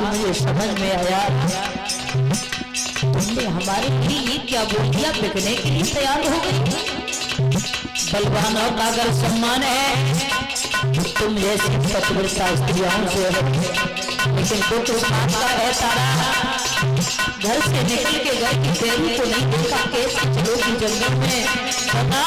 मुझे समझ में आया तुमने हमारे लिए ये क्या बोल दिया, बिकने के लिए तैयार हो गई। बलवानों का अगर सम्मान है तुम जैसी पतिव्रता स्त्रियों से अलग है, लेकिन दुख इस बात का है तारा, घर से निकल के घर की देवी को नहीं देखा, कैसे चलोगी जंगल में सदा।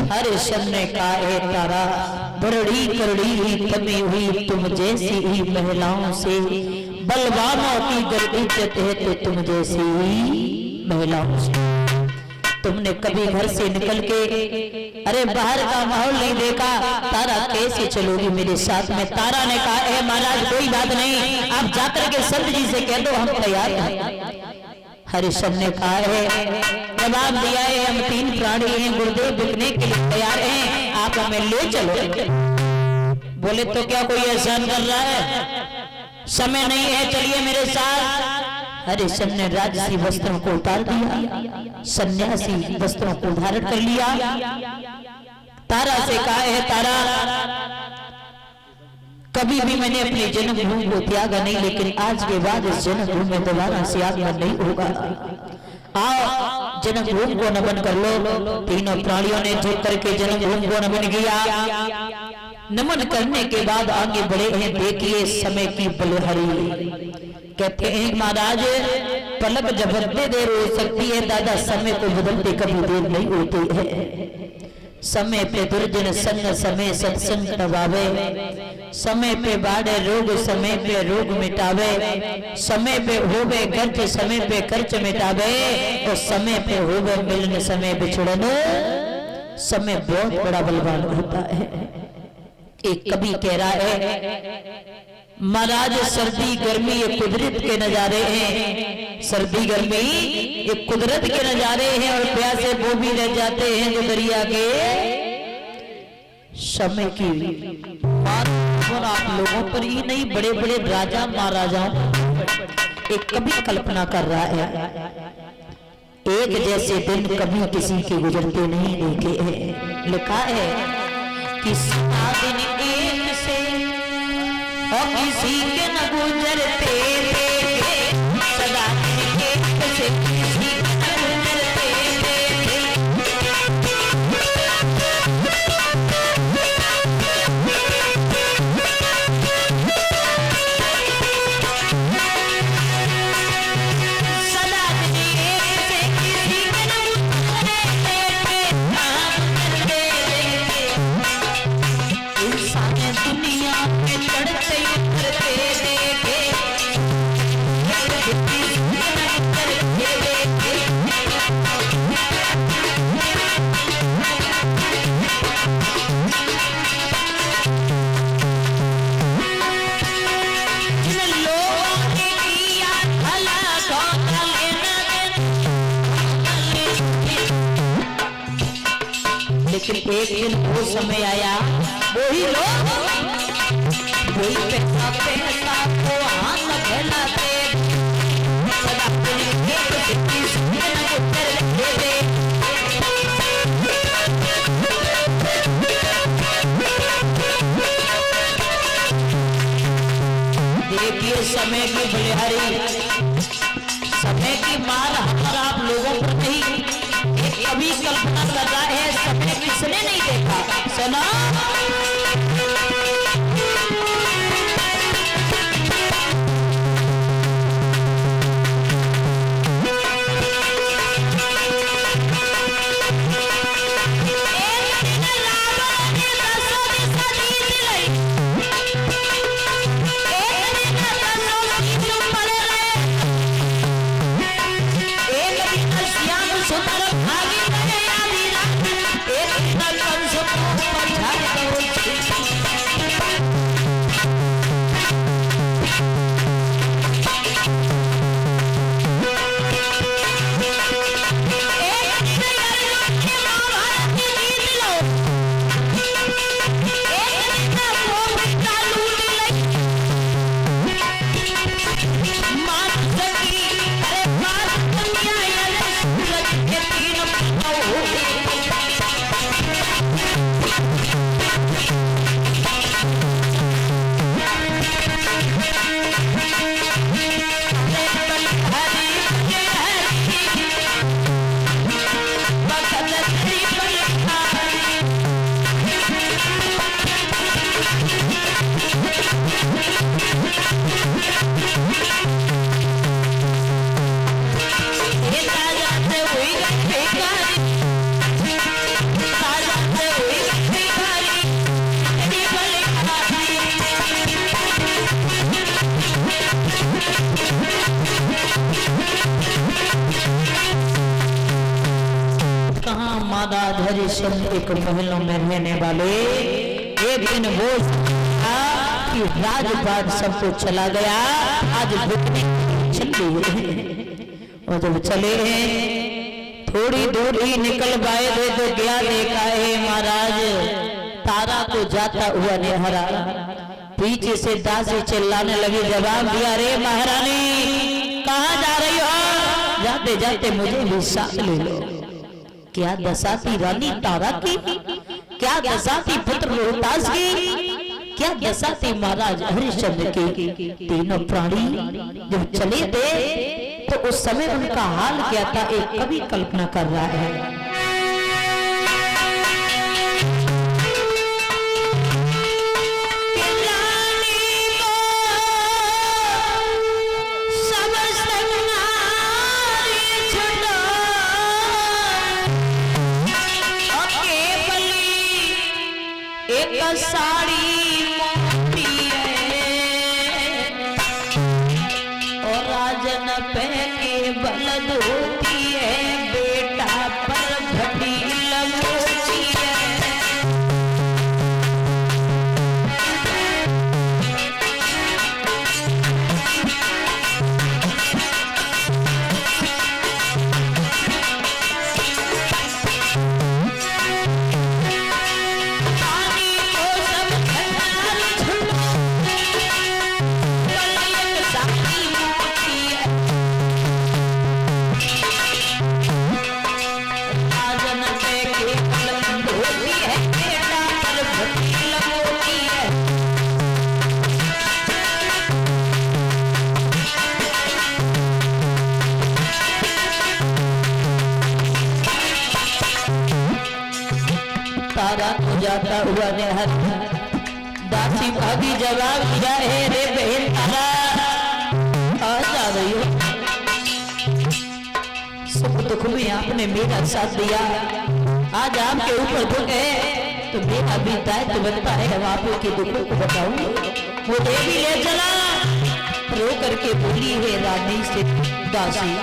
हरिश्चंद्र ने कहा है तारा, बड़ी करड़ी हुई कमी हुई तुम जैसी ही महिलाओं से, बलवानों की गर्दी इज्जत है तो तुम जैसी ही महिलाओं से। तुमने कभी घर से निकल के अरे बाहर का माहौल नहीं देखा, तारा कैसे चलोगी मेरे साथ में। तारा ने कहा है महाराज कोई बात नहीं, आप जाकर के संत जी से कह दो हम तैयार हैं। हरिश्चंद्र ने कहा है जवाब दिया है हम 3 प्राणी हैं, गुरुदेव बिकने के लिए तैयार हैं, आप हमें ले चलो। बोले तो क्या कोई एहसान कर रहा है, समय नहीं है, चलिए मेरे साथ। हरिश्चंद्र ने राजसी वस्त्रों को उतार दिया, सन्यासी वस्त्रों को धारण कर लिया। तारा से कहा है तारा कभी भी मैंने अपनी जन्मभूमि को त्यागा नहीं, लेकिन आज के बाद इस जन्मभूमि में दोबारा से आगमन नहीं होगा। आओ जन्मभूमि को नमन कर लो। तीनों प्राणियों ने झुक करके जन्मभूमि को नमन किया। नमन करने के बाद आगे बढ़े हैं, देखिए समय की बलिहारी। कहते हैं महाराज पलक झपकते देर हो सकती है दादा, समय को बदलते कभी देर नहीं होती है। समय पे दुर्जन संग समय सत्संग नवावे, समय पे बाढ़े रोग समय पे रोग मिटावे, समय पे होवे खर्च समय पे खर्च मिटावे, और समय पे होवे मिलन समय बिछड़न। समय बहुत बड़ा बलवान होता है। एक कवि कह रहा है महाराज सर्दी गर्मी ये कुदरत के नजारे हैं, सर्दी गर्मी ये कुदरत के नजारे हैं, और प्यासे वो भी रह जाते हैं जो दरिया के समय की बात। और आप लोगों पर ही नहीं बड़े बड़े राजा महाराजाओं एक कवि कल्पना कर रहा है, एक जैसे दिन कभी किसी के गुजरते नहीं देखे हैं। लिखा है कि सदा दिन एक से और किसी के न गुजरते देखे, सदा दिन एक से किसी के न गुजरते देखे। सदा दिन एक से किसी के न गुजरते देखे, इंसान दुनिया में चढ़ते उतरते देखे, लेकिन एक दिन वो समय आया, वही लोग वही पैसा पैसा को हाथ फैलाते, सदा देखिए समय की बलिहारी, समय की मार हमारा आप लोगों पर नहीं, कभी कल्पना कर रहा है समय किसने नहीं देखा। सुना सुंदर भागी एक महलों में रहने वाले एक दिन वो कि राजपाट सबको चला गया, आज भूखने चल और जब चले हैं थोड़ी दूर ही निकल पाए थे तो क्या देखा है महाराज, तारा को जाता हुआ निहारा। पीछे से दासी चिल्लाने लगी, जवाब दिया, रे महारानी कहाँ जा रही हो? जाते जाते मुझे भी साथ ले लो। क्या दशा थी रानी तारा की, क्या दशा थी पुत्र रोहतास की, क्या दशा थी महाराज हरिश्चंद्र की। तीनों प्राणी जब चले थे तो उस समय उनका हाल क्या था, एक कवि कल्पना कर रहा है। साड़ी मोटी है और राजन पहने बलद होती है, बेटा पर भटी लगोती है। तारा को जाता हुआ निहार, दासी भाभी जवाब दिया, है रे बहन तारा आ जा रही हो। सुख दुख में आपने मेरा साथ दिया, आज आपके ऊपर दुख है तो मेरा भी दायित्व बनता है हम आपके के दुखों को बताऊं। मुझे भी ले चला, रो करके बोली है रानी से दासी।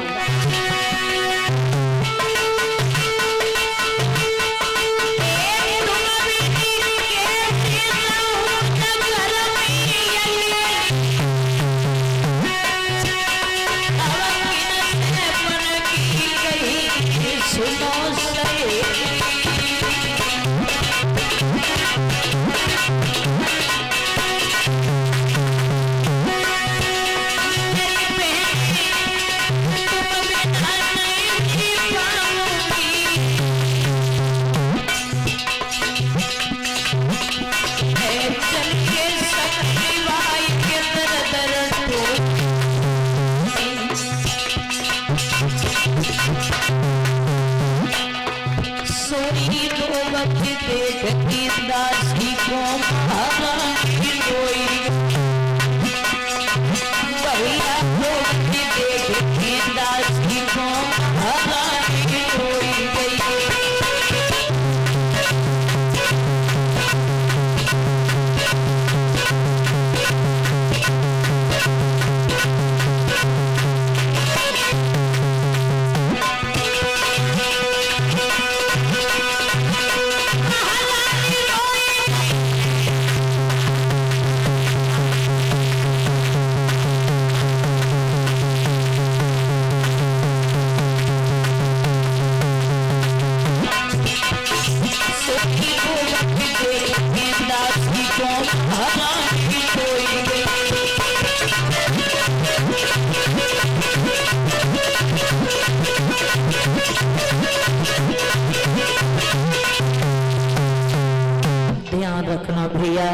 ध्यान रखना भैया,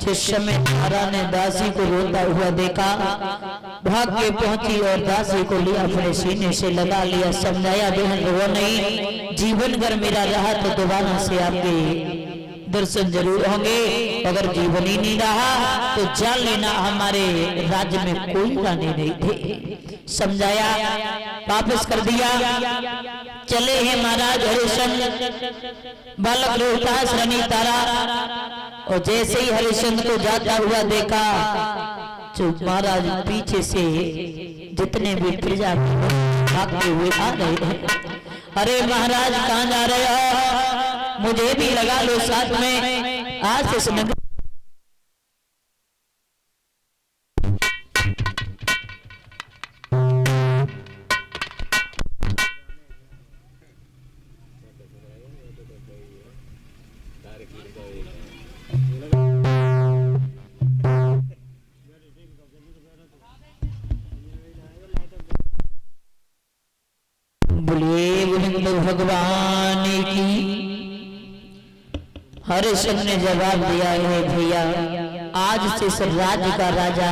जिस समय तारा ने दासी को रोता हुआ देखा, भाग के पहुंची और दासी को लिया अपने सीने से लगा लिया, समझाया बहन रो नहीं, जीवन भर मेरा रहा तो दोबारा से आपके दर्शन जरूर होंगे। अगर जीवन ही नहीं रहा तो जान लेना हमारे राज्य में कोई रानी नहीं थे। समझाया, वापस कर दिया। चले हैं महाराज हरिश्चंद्र, बालक रोहतास रानी तारा, और जैसे ही हरिश्चंद्र को जाता हुआ देखा जो महाराज पीछे से जितने भी प्रजा भागते हुए आ रहे हैं। अरे महाराज कहाँ जा रहे हो, मुझे भी लगा लो साथ में। आज से सुन भगवान की। हरिश्चंद्र ने जवाब दिया है, भैया आज से इस राज्य का राजा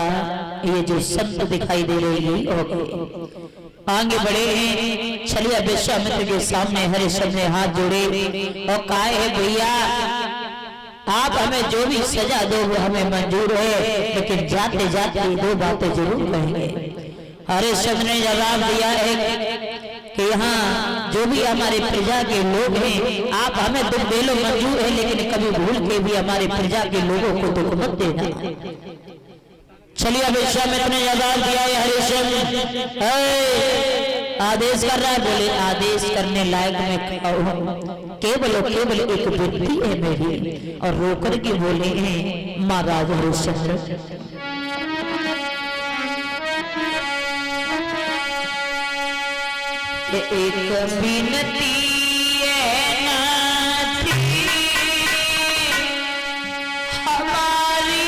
ये जो संत दिखाई दे रहे हैं आगे बढ़े हैं। चलिए विश्वामित्र के सामने हरिश्चंद्र ने हाथ जोड़े और कहा है, भैया आप हमें जो भी सजा दो वो हमें मंजूर है, लेकिन जाते जाते दो बातें जरूर कहेंगे। हरिश्चंद्र ने जवाब दिया है कि यहाँ जो भी हमारे प्रजा के लोग हैं आप हमें दुख दे लो मंजूर है, लेकिन कभी भूल के भी हमारे प्रजा के लोगों को दुख मत देना। चलिए विश्वामित्र ने जवाब दिया है, हरिश्चंद्र आदेश कर रहा है। बोले आदेश करने लायक मैं केवल एक बुद्धि है मेरी। और रोकर के बोले हैं महाराज हरिश्चंद्र, एक विनती है नाथी हमारी,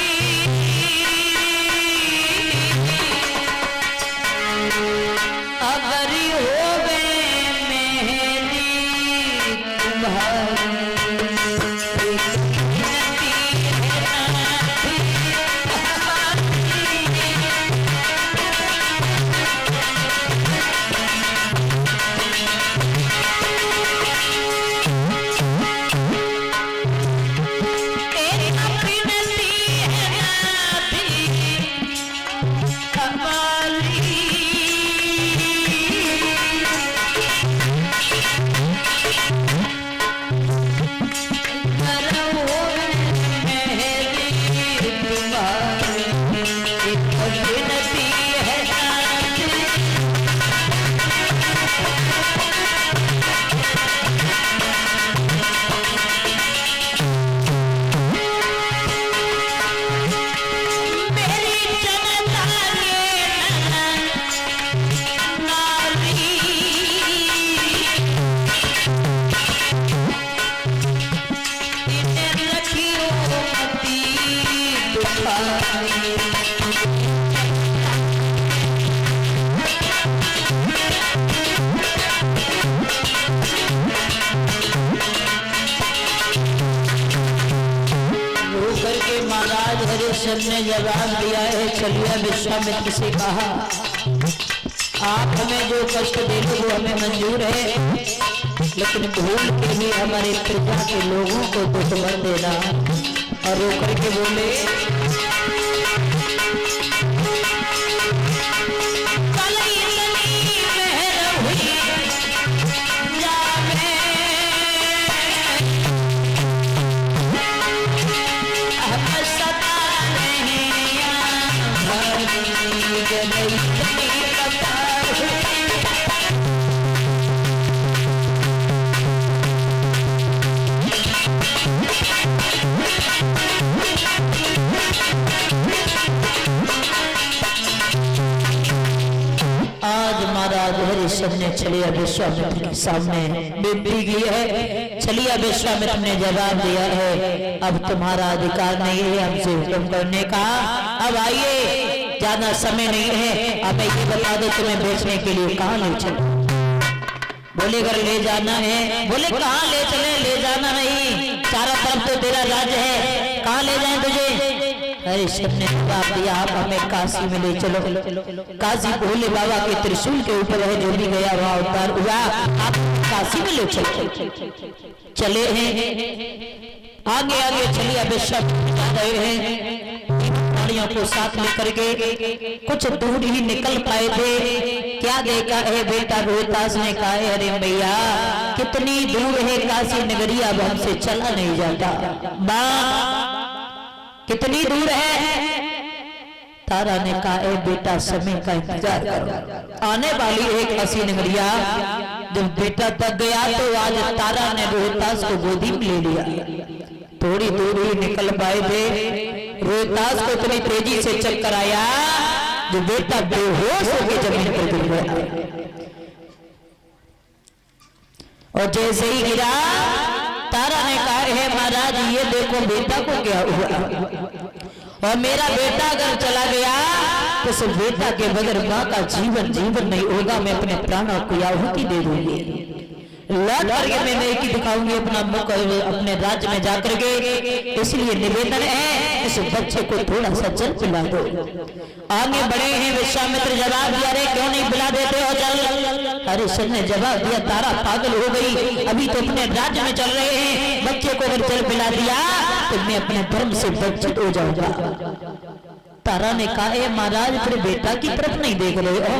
अगर होवे मेरी तुम्हारी, एक विनती है नाथी ने जवाब दिया है। चलिए विश्वामित्र से कहा, आप हमें जो कष्ट दे दो वो हमें मंजूर है, लेकिन भूल के भी हमारे प्रजा के लोगों को दुख मत देना। और वो करके बोले, ने चलिए विश्वामित्र के सामने विनती की है। चलिए विश्वामित्र ने जवाब दिया है, अब तुम्हारा अधिकार नहीं है हमसे हुक्म करने का। अब आइए, ज्यादा समय नहीं है, अब ये बता दो तुम्हें बेचने के लिए कहाँ ले चले। बोले अगर ले जाना है, बोले कहाँ ले चले, ले जाना नहीं, चारों तरफ तो तेरा राज्य है, कहाँ ले जाए तुझे। हरिश्चंद्र ने जवाब दिया आप हमें काशी में ले चलो। काशी भोले बाबा के त्रिशूल के ऊपर है जो भी गया वहां अवतार हुआ, आप काशी में ले चलो। चले हैं आगे आगे चलिए, अब सब जा रहे हैं गाड़ियों को साथ लेकर के कुछ दूर ही निकल पाए थे। क्या देखा है बेटा रोहतास ने कहा है अरे भैया कितनी दूर है काशी नगरी, अब हमसे चला नहीं जाता। माँ कितनी दूर है? तारा ने कहा है बेटा समय का इंतजार करो, आने वाली एक काशी नगरिया। जब बेटा तक गया तो आज तारा ने रोहतास को गोदी में ले लिया। थोड़ी दूर ही निकल पाए थे, रोहतास को इतनी तेजी से चक्कर आया जो बेटा बेहोश होकर जमीन पर गिर गया। और जैसे ही गिरा तारा ने कहा है महाराज ये देखो बेटा को क्या हुआ, और मेरा बेटा अगर चला गया तो सिर्फ बेटा के बगैर मां का जीवन जीवन नहीं होगा, मैं अपने प्राणों को आहुति दे दूंगी। लौट करके मैं एक ही दिखाऊंगी अपना मुख अपने राज्य में जाकर के, इसलिए निवेदन है इस बच्चे को थोड़ा सा जल पिला दो। आगे बढ़े हैं विश्वामित्र जवाब दिया रे क्यों नहीं पिला देते हो जल? हरिश्चंद्र ने जवाब दिया तारा पागल हो गई, अभी तो अपने राज्य में चल रहे हैं, बच्चे को अगर जल पिला दिया तो मैं अपने धर्म से वंचित हो जाऊंगा। तारा ने कहा है महाराज फिर बेटा की तरफ नहीं देख रहे हो?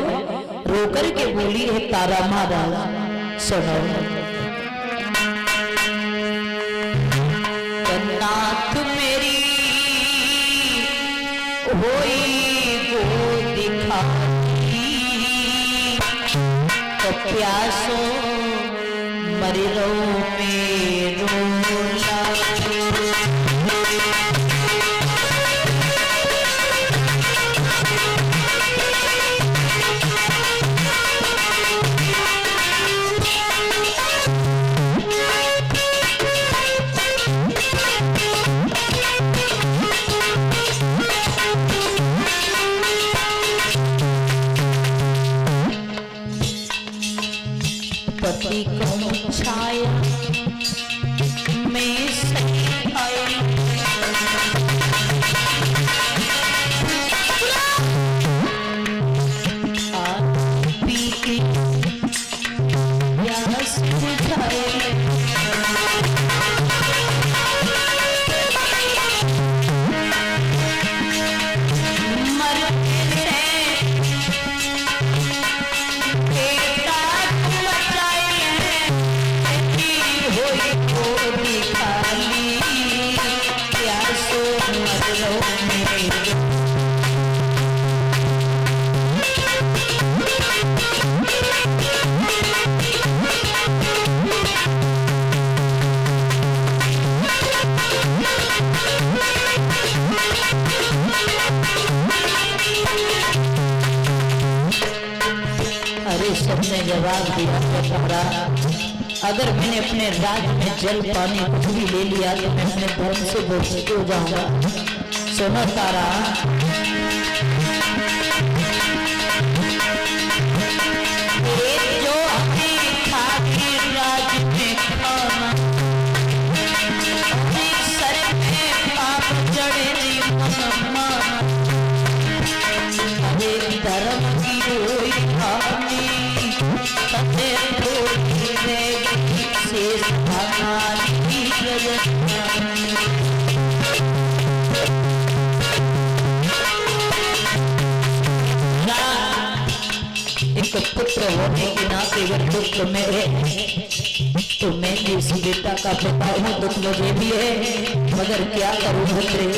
रो करके बोली है तारा महाराज सुनो, नाथ मेरी होई गोद खाती तो प्यासो मरी रो मेरो पति को छाया में सही आई, पी के प्यास बुझाए, ने जवाब दिया तारा अगर मैंने अपने राज्य में जल पानी कुछ भी ले लिया तो मैं अपने धर्म से वंचित हो जाऊंगा। सुनो तारा जो अपने खाती राज्य में खाना सर में पाप चढ़े धर्म की रोई खानी एक पुत्र होने के नाते अगर दुख में है तो मैं इस बेटा का पिता हूँ, दुख मुझे भी है मगर क्या करूँ भद्रे।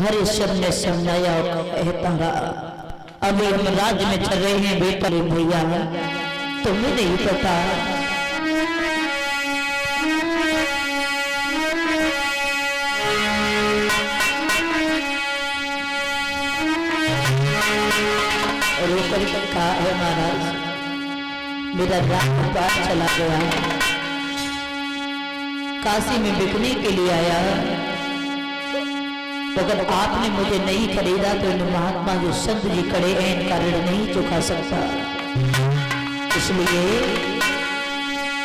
हरिश्चंद्र ने समझाया, तारा अभी हम राज्य में चल रहे हैं बेटा भैया, तुम्हें नहीं पता रोकर कहा है महाराज, मेरा राजपाट चला गया, काशी में बिकने के लिए आया, अगर आपने मुझे नहीं खरीदा तो इन महात्मा जो संत जी खड़े हैं इनका ऋण नहीं चुका सकता। इसलिए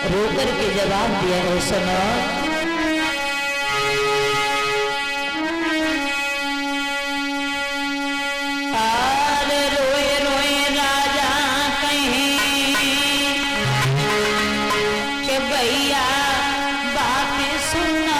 रोकर के जवाब दिया है, सुनो रोए रोए राजा कहें कि भैया बात सुना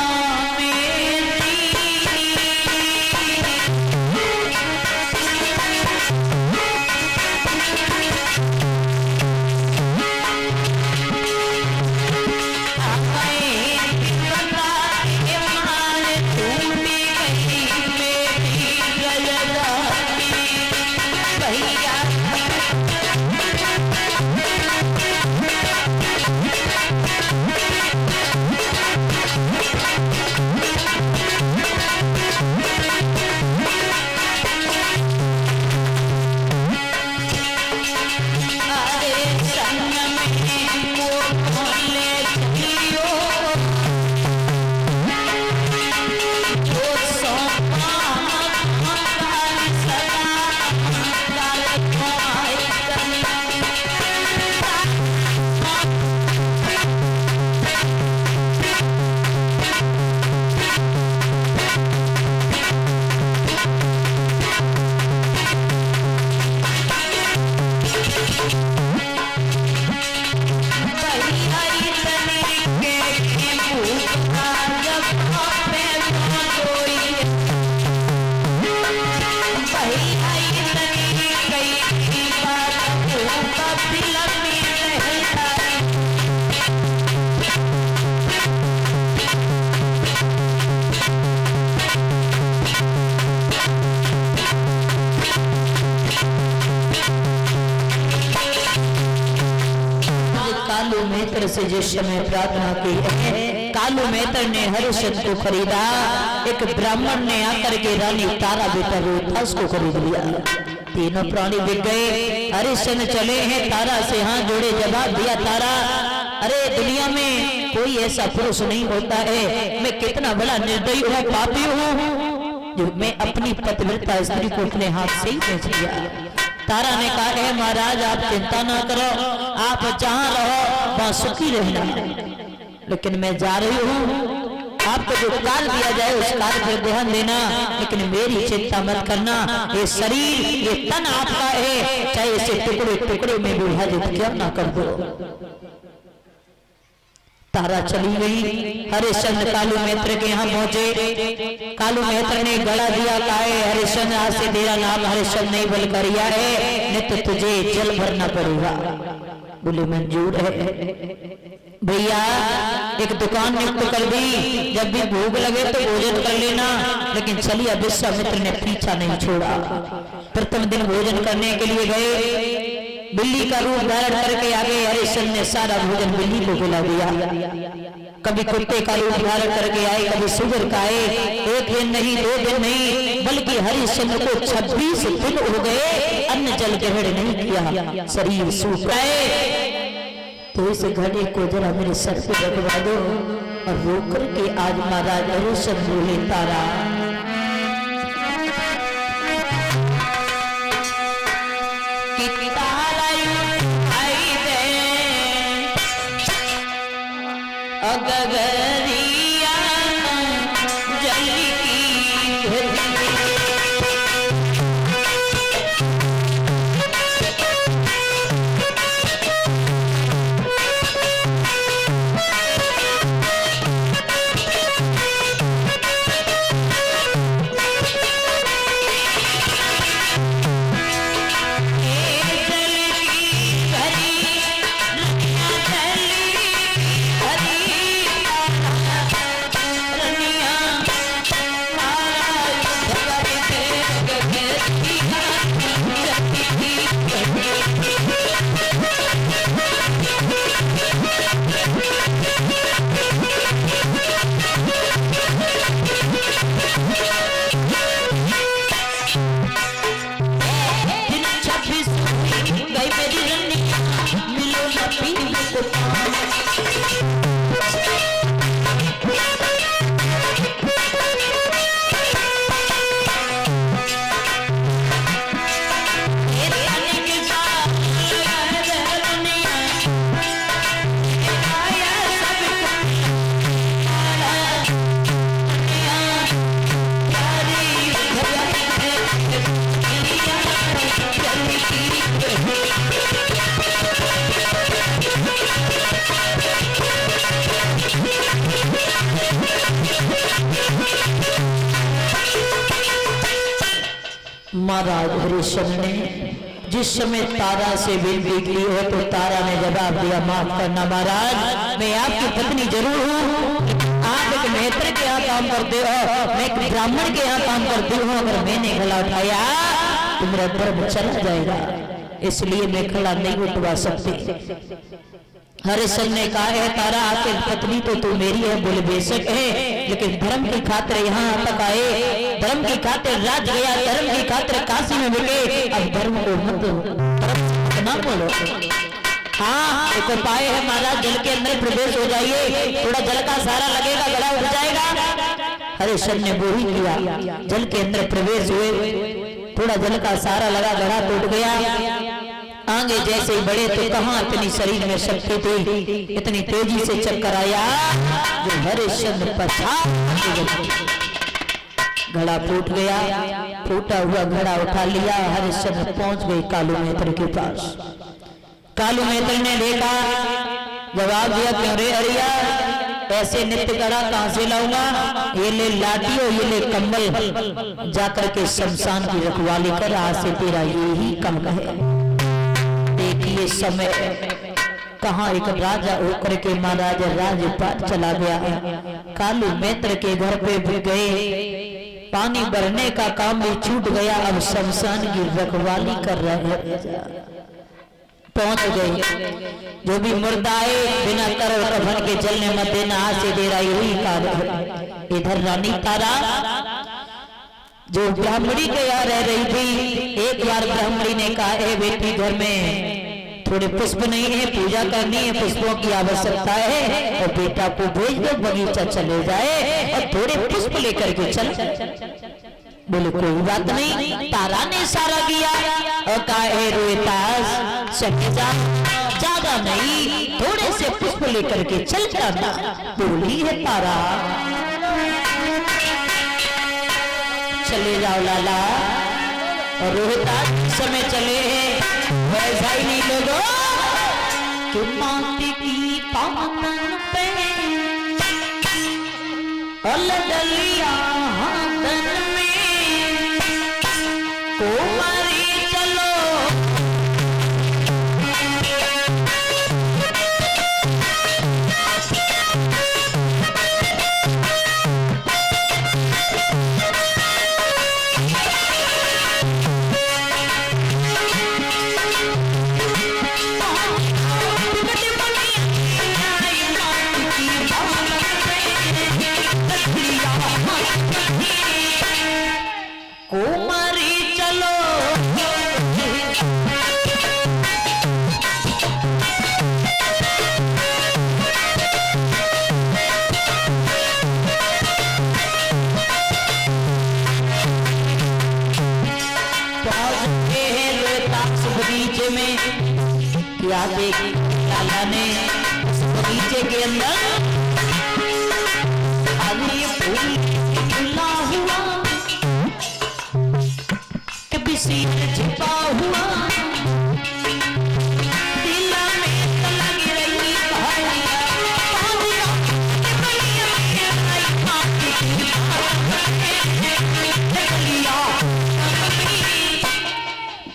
से जिस समय प्रार्थना की है, कालू मेहतर ने हरिश्चंद्र को खरीदा, एक ब्राह्मण ने आकर के रानी तारा बेटा रोहतास को खरीद लिया, तीनों प्राणी बिक गए। हरिश्चंद्र चले हैं, तारा से हाथ जोड़े जवाब दिया, तारा अरे दुनिया में कोई ऐसा पुरुष नहीं होता है, मैं कितना बड़ा निर्दयी हूँ, पापी हूँ जो मैं अपनी पतिव्रता स्त्री को अपने हाथ से ही बेच लिया। तारा ने कहा है महाराज आप चिंता ना करो, आप जहां रहो वहां सुखी रहना, लेकिन मैं जा रही हूँ, आपको जो काल दिया जाए उस काल पर ध्यान देना, लेकिन मेरी चिंता मत करना, ये शरीर ये तन आपका है, चाहे इसे टुकड़े टुकड़े में विभाजित क्यों ना कर दो। तारा चली गई। हरिश्चंद्र कालू मित्र के यहाँ पहुंचे, कालू मित्र ने गला दिया, कहा हरिश्चंद्र आज से तेरा नाम हरिश्चंद्र नहीं बलकरिया है, नहीं तो तुझे जल भरना पड़ेगा। बोले मंजूर है भैया, एक दुकान नियुक्त कर दी, जब भी भूख लगे तो भोजन कर लेना, लेकिन चलिए विश्वामित्र ने पीछा नहीं छोड़ा। प्रथम दिन भोजन करने के लिए गए, बिल्ली का रूप धारण करके आगे हरिश्चंद्र ने सारा भोजन बिल्ली को खिला दिया। कभी कुत्ते का रूप धारण करके आए, कभी सुगर का आए, एक दिन नहीं 2 दिन नहीं, बल्कि हरिश्चंद्र को 26 दिन हो गए अन्न जल ग्रहण नहीं किया, शरीर सूख गए। तो इस घड़े को जरा मेरे सर पे रखवा दो और रोक करके आज महाराज हरिश्चंद्र बोले, तारा अगरिया जल की महाराज हरिश्चंद्र ने जिस समय तारा से विनती की हो तो तारा ने जवाब दिया, माफ करना महाराज, मैं आपकी पत्नी जरूर हूँ, आप एक मेहतर के यहाँ काम करते हो, मैं एक ब्राह्मण के यहाँ काम करती हूँ, अगर मैंने गला उठाया तो मेरा धर्म चला जाएगा, इसलिए मैं खड़ा नहीं उठवा सकती। हरिश्चंद्र ने कहा है, तारा आखिर पत्नी तो तू मेरी है, बोले बेशक है, लेकिन धर्म की खातिर यहाँ तक आए, धर्म की खातिर राज गया, धर्म की खातिर काशी में मिले, अब धर्म को मत ना बोलो। हाँ एक उपाय है महाराज, जल के अंदर प्रवेश हो जाइए, थोड़ा जल का सहारा लगेगा, गड़ा उठ जाएगा। हरिश्चंद्र ने वो ही किया, जल के अंदर प्रवेश हुए, थोड़ा जल का सहारा लगा, गड़ा टूट गया। आगे जैसे ही बढ़े तो कहाँ इतनी शरीर में शक्ति थी, इतनी तेजी से चक्कर आया जो हरिश्चंद्र पर घड़ा फूट गया, फूटा हुआ घड़ा उठा लिया। हरिश्चंद्र पहुंच गए कालू मेहतर के पास। कालू मेहतर ने देखा, जवाब दिया, क्यों रे अरिया, ऐसे नित्य घड़ा कहां से लाऊंगा, ये ले लाठी और ये ले कंबल, जाकर के शमशान की रखवाली कर, आज से तेरा यही काम है। देखिए समय कहाँ एक राजा होकर के महाराज राजपाट चला गया। कालू मेहतर के घर पे भी गए, पानी भरने का काम भी छूट गया, अब शमशान की रखवाली कर रहे हैं। पहुंच गए, जो भी मुर्दा है बिना कर कफन के जलने मत देना, आज से दे रही हुई कार्य। इधर रानी तारा जो ब्राह्मणी के यहाँ रह रही थी, एक बार ब्राह्मणी ने कहा, बेटी घर में थोड़े पुष्प नहीं है, पूजा करनी है, पुष्पों की आवश्यकता है, और बेटा को भेज दो बगीचा चले जाए और थोड़े पुष्प लेकर के चल। बोले कोई बात नहीं। तारा ने इशारा किया और कहा, रोहितास चले जा, ज्यादा नहीं, थोड़े से पुष्प लेकर के चल जाना। बोली है तारा, चले जाओ लाला। और रोहितास समय चले हैं, वैसा ही नहीं लोगों कि माटी की पावन पे और डलिया हाथन में कुमारी चलो। कुमारी चलो पहुंचते हैं रोहतास बगीचे में। क्या देख लाला ने उस बगीचे के अंदर छिपा हुआ दिल में लग रही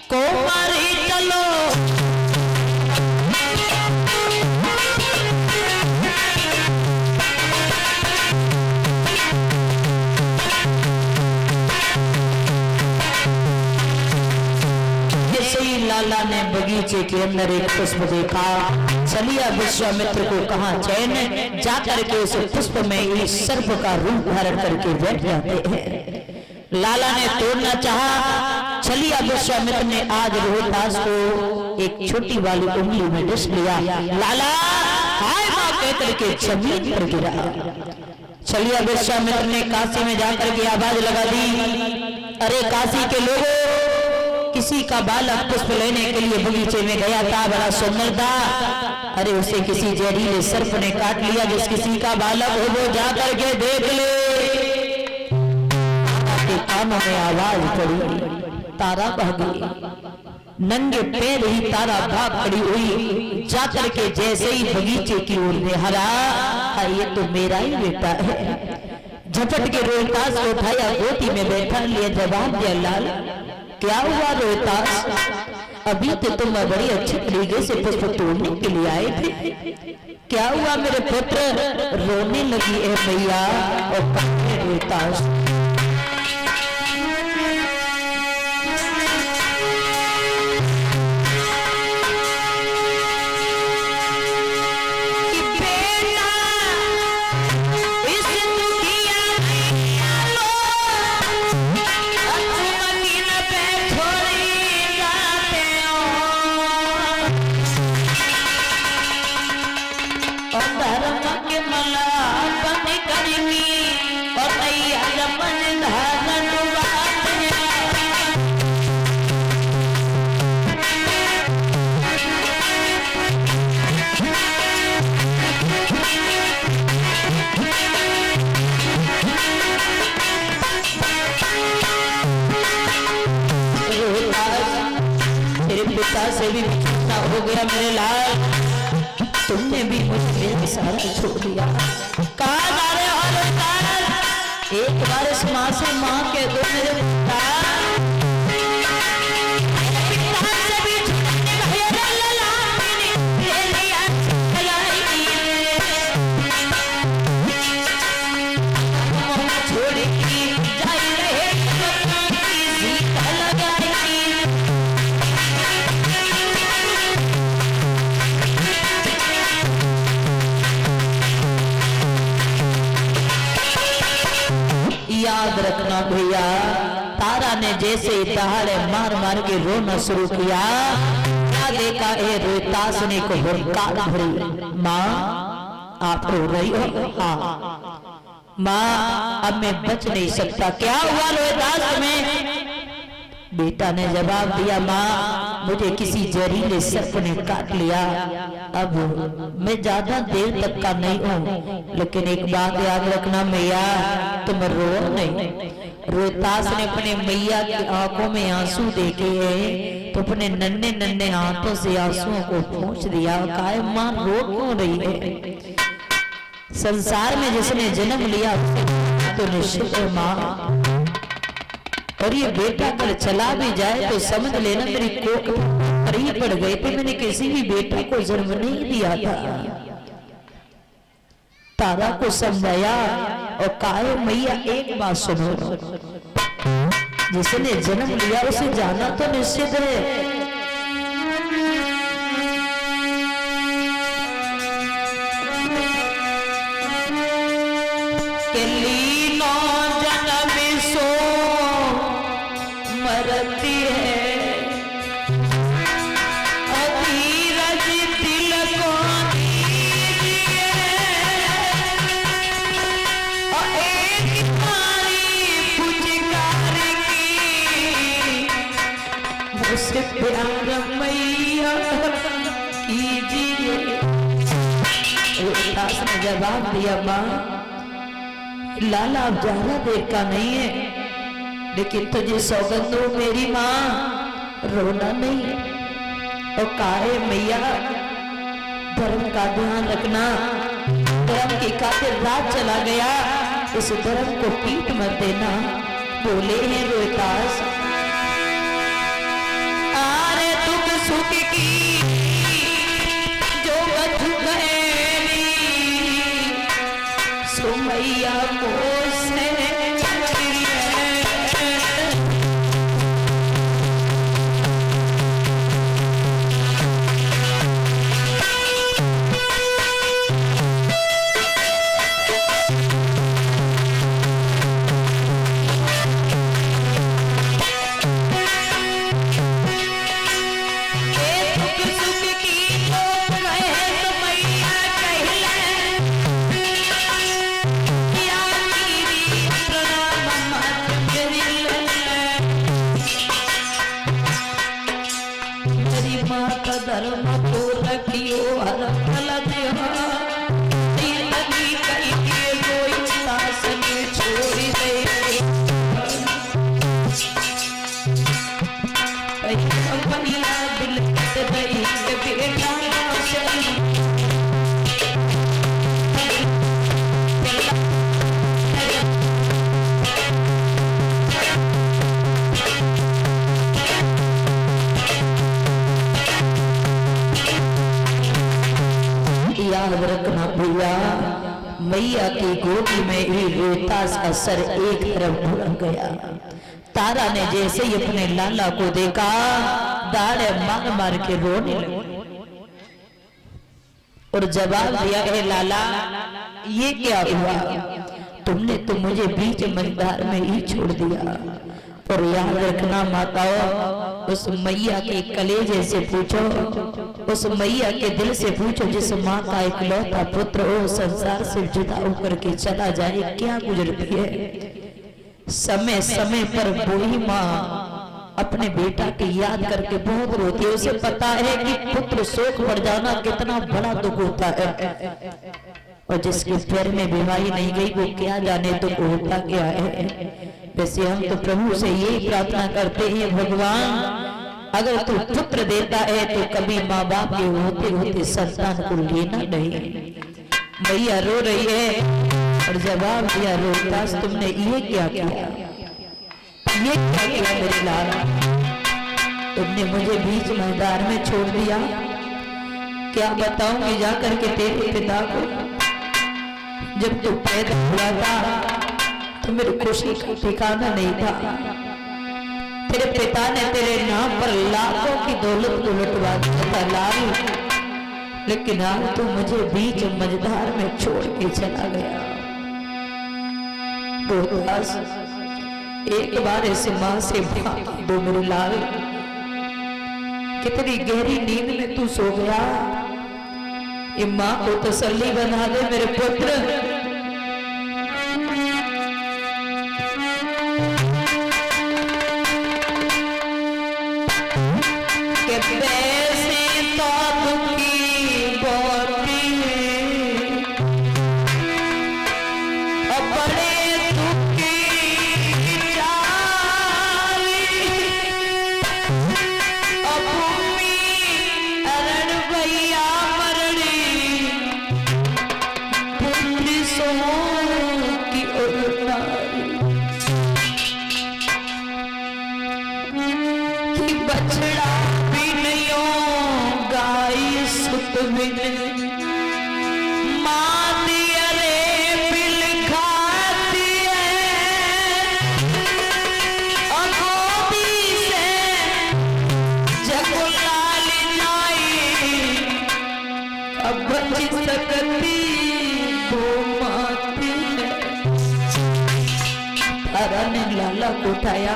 कुमारी चलो। लाला ने बगीचे के अंदर एक पुष्प देखा, चलिया विश्वामित्र को कहा, चैन जाकर के उस पुष्प में इस सर्प का रूप धारण करके बैठ जाते हैं। लाला ने तोड़ना चाहा, चलिया विश्वामित्र ने आज रोहितास को एक छोटी वाली उंगली में डस लिया। लाला हाय मां कहकर के जमीन पर गिरा। चलिया विश्वामित्र ने काशी में जाकर के आवाज लगा दी, अरे काशी के लोगों, किसी का बालक पुष्प लेने के लिए बगीचे में गया था, बड़ा सुंदर था, अरे उसे किसी जहरीले सर्प ने काट लिया। जिस किसी का बालक हो वो जा करके देख ले। के कानों में आवाज पड़ी, तारा बह गई। नंगे पैर ही तारा भाग खड़ी हुई, जाकर के जैसे ही बगीचे की ओर निहारा, ये तो मेरा ही बेटा है। झपट के रोहितास को उठाया, गोदी में बैठा लिया, जवाब दिया, लाल क्या हुआ रोहतास, अभी तो तुम बड़ी अच्छी तरीके से पुष्प तोड़ने के लिए आए थे, क्या हुआ मेरे पुत्र? रोने लगी है मैया और कहे रोहतास, से भी बिछड़ना हो गया मेरे लाल, तुमने भी मुझे सारा छोड़ दिया। कहा जा रहे हो लोग, एक बार इस माँ से माँ के दो मेरे पिता से भी याद रखना भैया, तारा ने जैसे दहाड़े मार मार के रोना शुरू किया, क्या देखा है रोहतास ने को हुंकार भरी, माँ आप रो रही हो? हाँ माँ, अब मैं बच नहीं सकता। क्या हुआ रोहतास में? बेटा ने जवाब दिया, माँ मुझे किसी जहरीले सर्प ने काट लिया, अब मैं ज्यादा देर तक का नहीं हूँ, लेकिन एक बात याद रखना मैया, तुम रो नहीं। रोहतास ने अपने मैया की आंखों में आंसू देखे हैं तो अपने नन्हे नन्हे हाथों से आंसुओं को पोंछ दिया। कहा माँ रो क्यों रही है? संसार में जिसने जन्म लिया तो निश्चित है माँ, और ये बेटा अगर चला भी जाए तो समझ लेना मेरी कोख पर ही पड़ गए थे, मैंने किसी भी बेटे को जन्म नहीं दिया था। तारा को समझाया और कहा मैया एक बात सुनो, जिसने जन्म लिया उसे जाना तो निश्चित है, मरती है अधीरज दिल को दीजिए, और एक बारी पुचकार की मुझसे प्यार मैया कीजिए। रोहतास ने जवाब दिया, माँ लाला अब ज्यादा देर का नहीं है, लेकिन तुझे सौगंध हो मेरी माँ, रोना नहीं। और काहे मैया धर्म का ध्यान रखना, धर्म की खातिर रात चला गया, इस धर्म को पीट मत देना। बोले हैं रोहतास, आरे दुख सुख की जो बधु गएली, सो मैया को से भैया मैया की गोदी में ही रोता सा सर एक तरफ ढुलक गया। तारा ने जैसे ही अपने लाला को देखा दाढ़े मार मार के रोने लगी और जवाब दिया, ए लाला ये क्या हुआ, तुमने तो मुझे बीच मझधार में ही छोड़ दिया। और याद रखना माताओं, उस मैया के कलेजे से पूछो, उस मैया के दिल से पूछो जिस माँ का इकलौता पुत्र हो संसार से जुदा होकर के चला जाए क्या गुजरती है। समय समय पर वही माँ अपने बेटा की याद करके बहुत रोती है। उसे पता है कि पुत्र शोक पड़ जाना कितना बड़ा दुख होता है, और जिसके पैर में बीमारी नहीं गई वो क्या जाने तो होता क्या है। वैसे हम तो प्रभु से यही प्रार्थना करते हैं, भगवान अगर तू पुत्र देता है तो कभी माँ बाप के होते होते संतान को लेना नहीं। भैया रो रही है और जवाब दिया, रोहतास तुमने ये क्या किया, ये क्या किया मेरे लाल, तुमने मुझे बीच मैदान में छोड़ दिया। क्या बताऊंगी जाकर के तेरे पिता को, जब तू पैदा हुआ था तो मेरी खुशी का ठिकाना नहीं था। तेरे पिता ने तेरे नाम पर लाखों की दौलत को लुटवा दिया था लाल, लेकिन आज तू मुझे बीच मझधार में छोड़ के चला गया। रोहतास एक बार ऐसे मां से बात दो मेरे लाल, कितनी गहरी नींद में तू सो गया, ये मां को तसल्ली बना दे मेरे पुत्र। लाला को उठाया,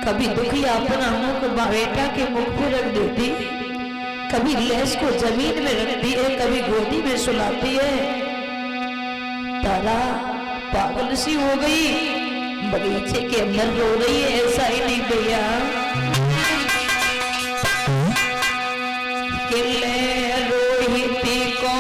कभी दुखिया अपना मुख बेटा के मुख पे रख देती, कभी लेस को जमीन में रखती है, कभी गोदी में सुलाती है। तारा पागल सी हो गई, बगीचे के अंदर रो रही है। ऐसा ही नहीं भैया, रोहिती को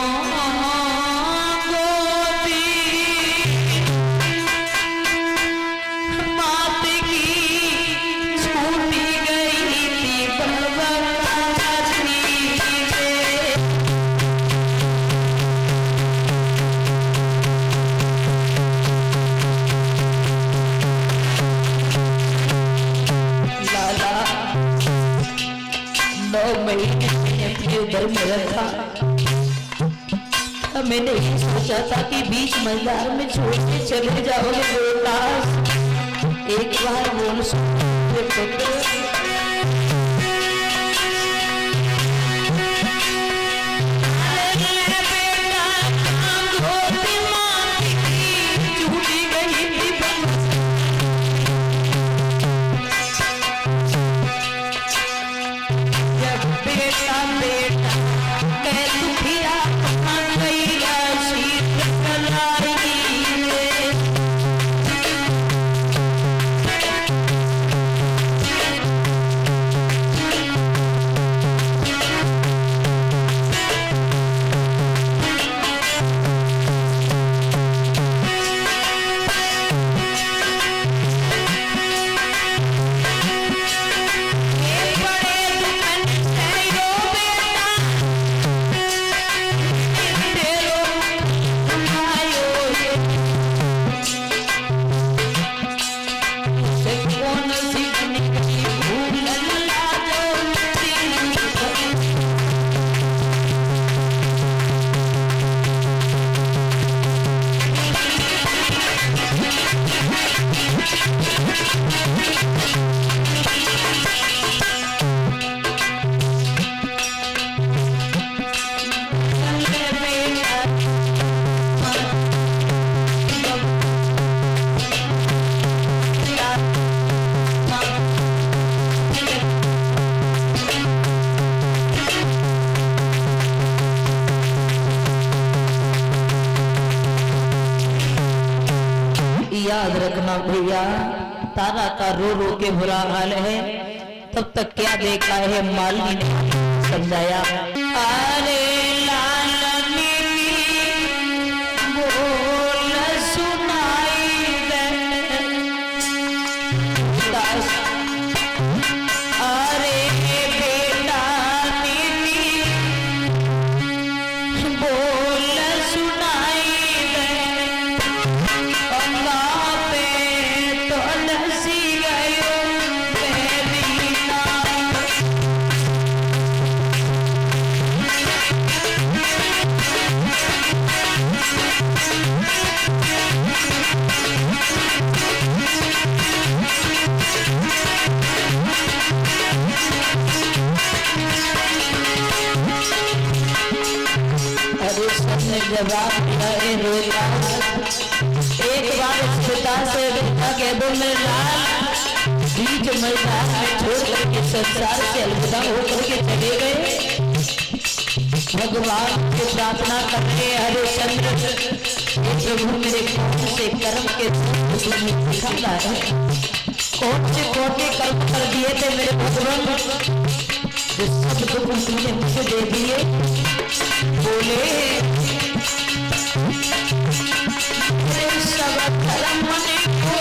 घर में रखा, मैंने ये सोचा था कि बीच मैदान में छोड़ के चले जाओगे रोहतास। एक बार बोल रखना भैया, तारा का रो रो के बुरा हाल है। तब तक क्या देखा है मालिनी ने समझाया। अरे जवाब दिया रोला। एक बार पिता से बेटा कह दो मैं लाल, बीच मैदान में छोड़ करके संसार से अलविदा होकर के चले गए। भगवान से प्रार्थना करके हरिश्चंद्र, प्रभु मेरे कौन से कर्म के दिखाना है, कौन से कोटे कर्म कर दिए थे मेरे भगवान, जो सब दुख तुमने मुझे दे दिए। बोले सब कर्म को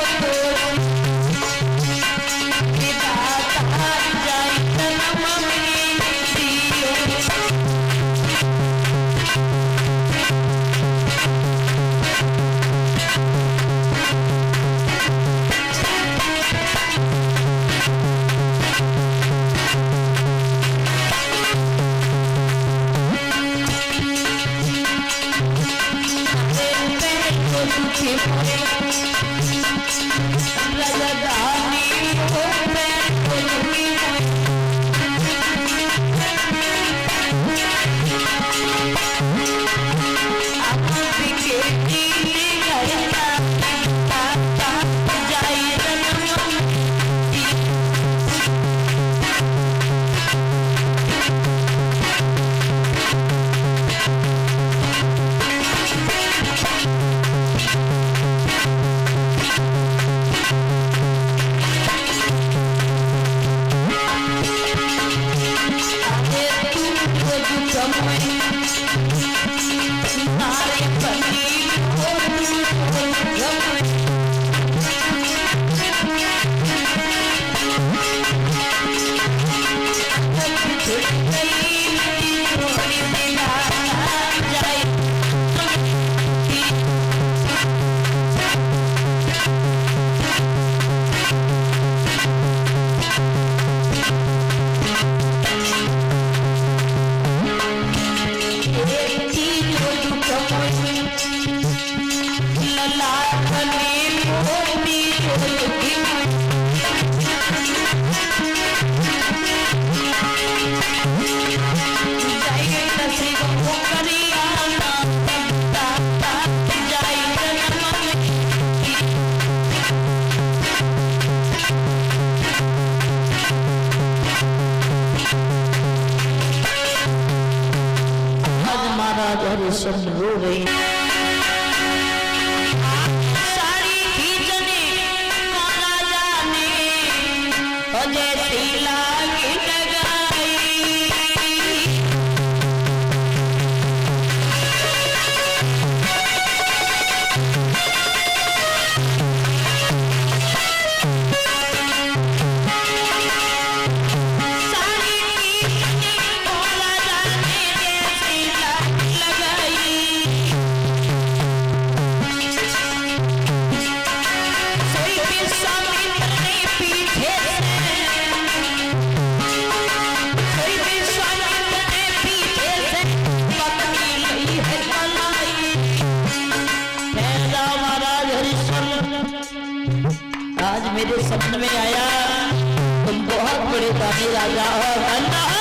सब रो रही। साड़ी खींचने कौन जाने, जैसी लागी लगाई। आज मेरे सपने में आया तुम बहुत बड़े दानी राजा और अल्लाह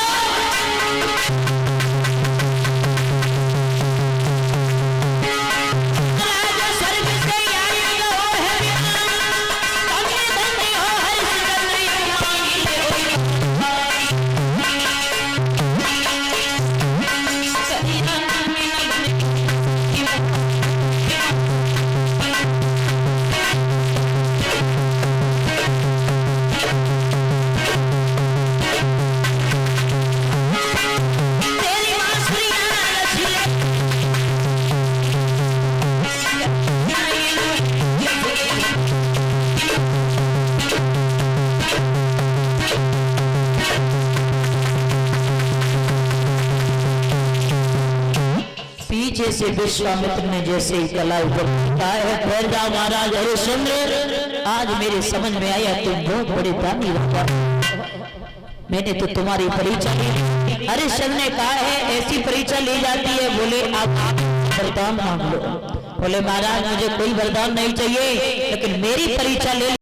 पीछे से विश्वामित्र ने जैसे ही कलाई पर कहा है, ठहर जाओ महाराज हरिश्चंद्र, आज मेरे समझ में आया तुम बहुत बड़े दानी राजा, मैंने तो तुम्हारी परीक्षा ली। हरिश्चंद्र ने कहा है ऐसी परीक्षा ली जाती है, बोले आप वरदान मांग लो। बोले महाराज मुझे कोई वरदान नहीं चाहिए, लेकिन मेरी परीक्षा ले